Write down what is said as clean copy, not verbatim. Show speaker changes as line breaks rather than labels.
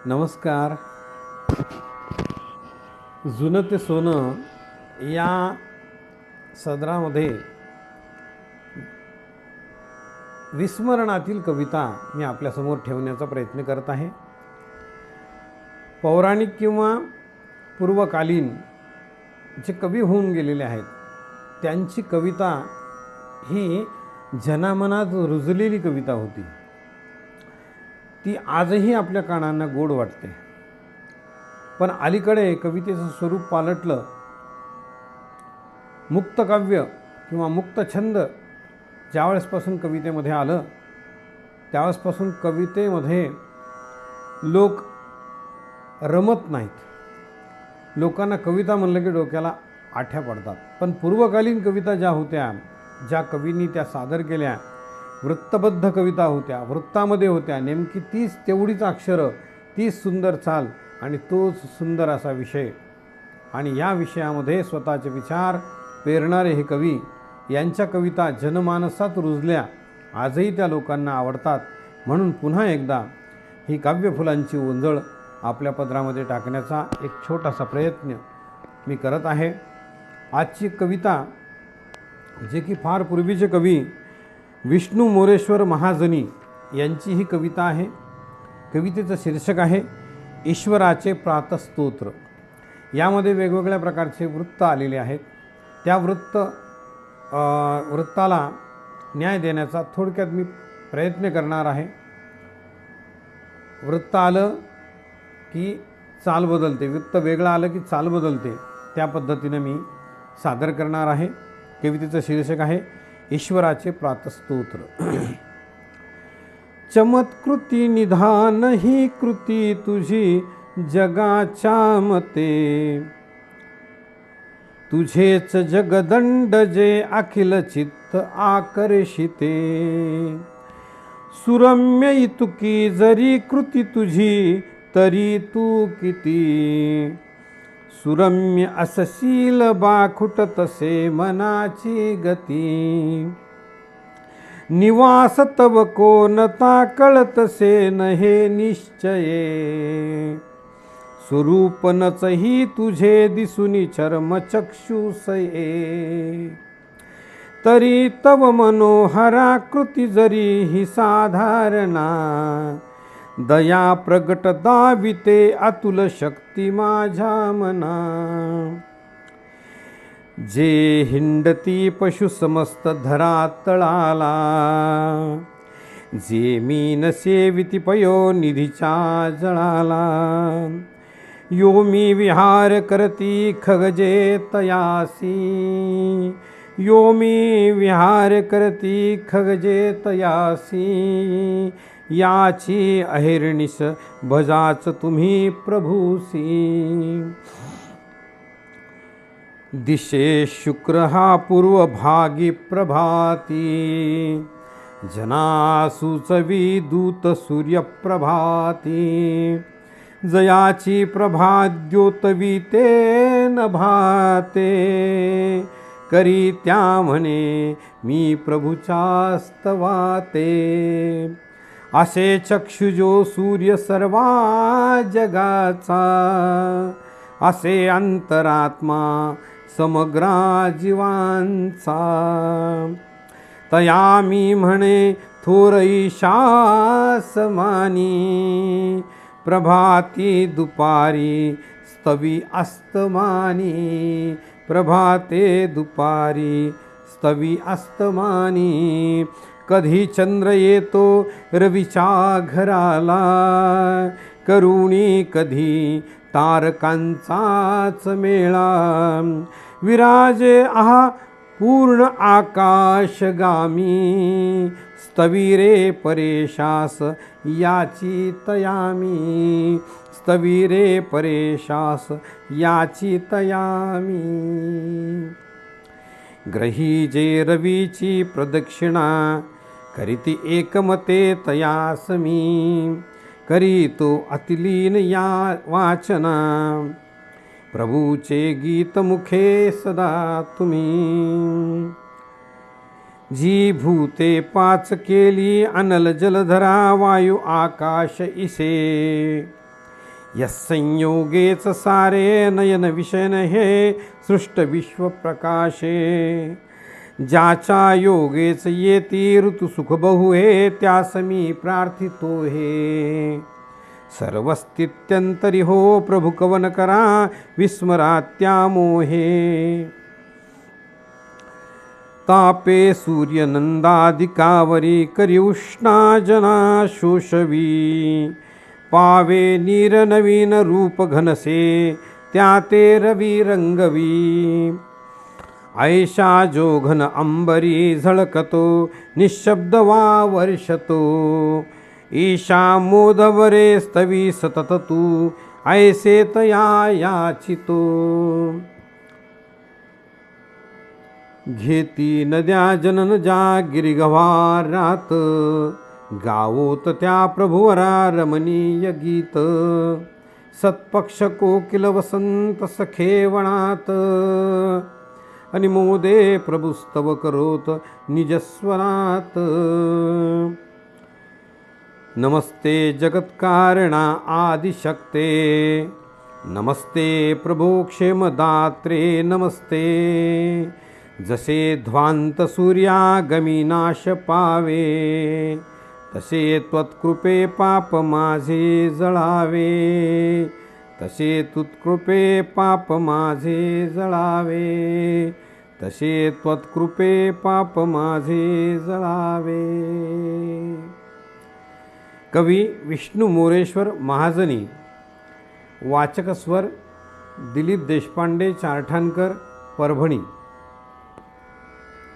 नमस्कार. जुनं ते सोनं या सदरामध्ये विस्मरणातील कविता मी आपल्यासमोर ठेवण्याचा प्रयत्न करत आहे. पौराणिक किंवा पूर्वकालीन जे कवी होऊन गेलेले आहेत त्यांची कविता ही जनामनात रुजलेली कविता होती. ती आजही आपल्या कानांना गोड वाटते. पण अलीकडे कवितेचं स्वरूप पालटलं. मुक्तकाव्य किंवा मुक्तछंद ज्यावेळेसपासून कवितेमध्ये आलं त्यावेळेसपासून कवितेमध्ये लोक रमत नाहीत. लोकांना कविता म्हणलं की डोक्याला आठ्या पडतात. पण पूर्वकालीन कविता ज्या होत्या, ज्या कवींनी त्या सादर केल्या, वृत्तबद्ध कविता होत्या, वृत्तामध्ये होत्या. नेमकी तीच तेवढीच अक्षरं, तीच सुंदर चाल आणि तोच सुंदर असा विषय. आणि या विषयामध्ये स्वतःचे विचार पेरणारे हे कवी यांच्या कविता जनमानसात रुजल्या. आजही त्या लोकांना आवडतात. म्हणून पुन्हा एकदा ही काव्यफुलांची ओंजळ आपल्या पदरामध्ये टाकण्याचा एक छोटासा प्रयत्न मी करत आहे. आजची कविता जे की फार पूर्वीचे कवी विष्णू मोरेश्वर महाजनी यांची ही कविता आहे. कवितेचं शीर्षक आहे ईश्वराचे प्रातस्तोत्र. यामध्ये वेगवेगळ्या प्रकारचे वृत्त आलेले आहेत. त्या वृत्ताला न्याय देण्याचा थोडक्यात मी प्रयत्न करणार आहे. वृत्त आलं की चाल बदलते, वृत्त वेगळं आलं की चाल बदलते. त्या पद्धतीनं मी सादर करणार आहे. कवितेचं शीर्षक आहे ईश्वराचे प्रातस्तोत्र. चमत्कृती निधान ही कृती तुझी जगाच्या मते, तुझेच जगदंड जे अखिल चित्त आकर्षिते. सुरम्य इतुकी जरी कृती तुझी तरी तू किती, सुरम्य असशील बाखुट तसे मनाची गती. निवास तव कोणता कळतसे नहे निश्चये, स्वरूपनचही तुझे दिसुनी चर्मचक्षुषये. तरी तव मनोहराकृती जरी ही साधारणा, दया प्रगट दाविते अतुल शक्ती माझ्या मना. जे हिंडती पशु समस्त धरातळाला, जे मीन सेविती पयो निधीच्या जळाला. यो मी विहार करती खगजे तयासी, यो मी विहार करती खगजे तयासी. याची अहिर्निश भजाच तुम्ही प्रभूसी. दिशे शुक्र हा पूर्व भागी प्रभाती, जना सुचवी दूत सूर्य प्रभाती. जयाची प्रभा द्योतवी ते नभाते, करी त्या म्हणे मी प्रभूच्या स्तवाते. असे चक्षुजो सूर्य सर्वा जगाचा, असे अंतरात्मा समग्रा जीवांचा. तया मी म्हणे थोर ईशा समानी, प्रभाती दुपारी स्तवी अस्तमानी. प्रभाते दुपारी स्तवी अस्तमानी. कधी चंद्र येतो रवीच्या घराला, करुणी कधी तारकांचाच मेळा. विराजे आहा पूर्ण आकाशगामी, स्तविरे परेशास याची तयामी. स्तविरे परेशास याची तयामी. ग्रही जे रवीची प्रदक्षिणा, करीती एकमते तयासमी. करीतो अतिलीन या वाचना, प्रभूचे गीत मुखे सदा तुम्ही. जी भूते पाच केली अनल जलधरा वायू आकाश इसे, यस्संयोगेच सारे नयन विषयन हे सृष्ट विश्व प्रकाशे. ज्याच्या योगेच येती ऋतू सुख बहु हे त्यास मी प्रार्थितो हे. सर्वस्थित्यंतरी हो प्रभु कवन करा विस्मरा त्या मोहे. तापे सूर्यनंदादिकावरी करी उष्णा जना शोषवी. पावे नीर नवीन रूप घनसे त्या ते रवी रंगवी. ऐशा जो घन अंबरी झळकतो निशब्द वा वर्षतो. ईशा मोदवरे स्तवी सतत तू ऐसे तया याचितो. घेती नद्या जनन जा गिरिगव्हारात. गावोत त्या प्रभुवरा रमणीय गीत. सत्पक्ष कोकिल वसंत सखे वनात. अनिमोदे प्रभुस्तव करोत निजस्वरात. नमस्ते जगत्कारणा आदिशक्ते. नमस्ते प्रभो क्षेमदात्रे नमस्ते. जसे ध्वांत सूर्यागमी नाश पावे. तसे त्वत्कृपे पाप माझे जळावे. तसे त्वत्कृपे पाप माझे जळावे. तसे त्वत्कृपे पाप माझे जळावे. कवी विष्णू मोरेश्वर महाजनी. वाचक स्वर दिलीप देशपांडे चारठाणकर, परभणी.